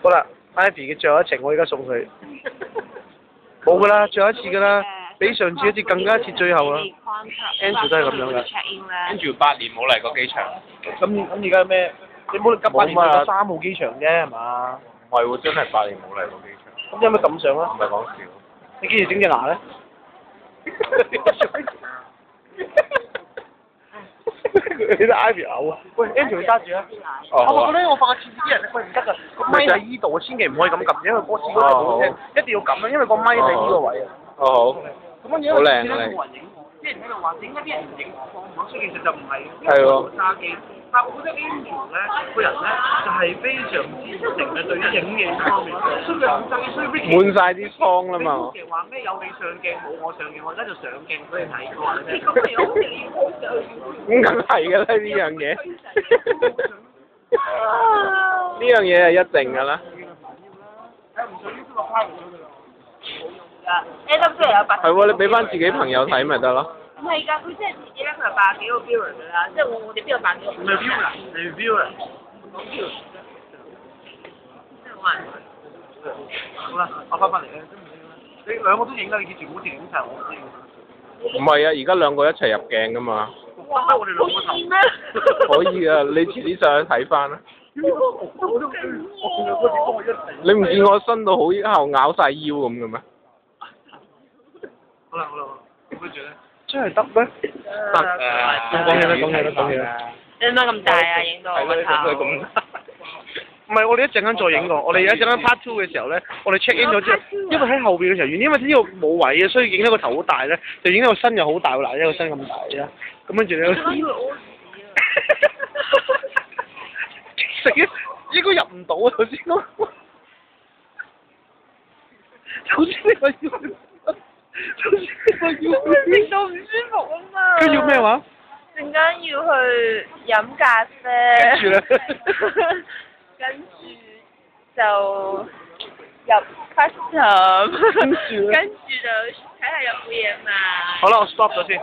好啦 ，Ivy 嘅最後一程，我而家送佢。冇噶啦，最後一次噶啦，比上次一次更加一次最後啦。Andrew 都係咁樣噶。Andrew 8年冇嚟過機場。咁而家咩？你冇急8年去過3號機場啫，係嘛？唔係喎，真係8年冇嚟過機場。咁有咩感想啊？唔係講笑。你幾時整隻牙咧？你得 Ivy 嘔啊！喂 ，Andrew 你揸住啊！我覺得我發覺次啲人喂唔得啊，個咪喺依度啊，千祈唔可以咁撳，因為嗰次嗰隻好聽，一定要撳啊，因為個咪喺呢個位啊。哦好。咁樣好靚冇人影，啲人喺度話點解啲人唔影放唔到，所以其實就唔係。係喎。揸機，但我覺得 Andrew 咧個人咧就係非常之勁嘅對於影嘢方面，所以佢好憎，所以 Ricky 滿晒啲瘡啦嘛。Ricky 話咩有你上鏡冇我上鏡，我而家就上鏡俾你睇，我話你聽。咁梗係㗎啦，呢樣嘢。呢樣嘢係一定㗎啦。係喎，你俾翻自己朋友睇咪得咯。唔係㗎，佢即係自己咧，佢係80幾個 viewer 㗎啦，即係我哋邊有80幾個？唔係 viewer，你 viewer。好啦，我翻返嚟咧，你兩個都影啦，你全部好似影晒我先。唔係啊，而家兩個一齊入鏡㗎嘛。哇！我哋兩個頭。可以啊，你遲啲上去睇翻啦。你唔見我伸到好後咬晒腰咁嘅咩？好啦，跟住咧，真係得咩？得講嘢啦。你點解咁大啊？影到我個頭。唔係，我哋一陣間再影過。我哋一陣間 part 2嘅時候咧，我哋 check in 咗之後，因為喺後邊嘅時候，因為呢度冇位啊，所以影到個頭好大咧，就影到個身又好大喎，嗱，一個身咁大啫。咁跟住你。食嘅應該入唔到啊！頭先我。頭先你話要。食到唔舒服啊嘛！佢要咩話？陣間要去飲咖啡。跟住咧？跟住就入 custom。跟住就睇下有冇嘢賣。好啦，我 stop 咗先。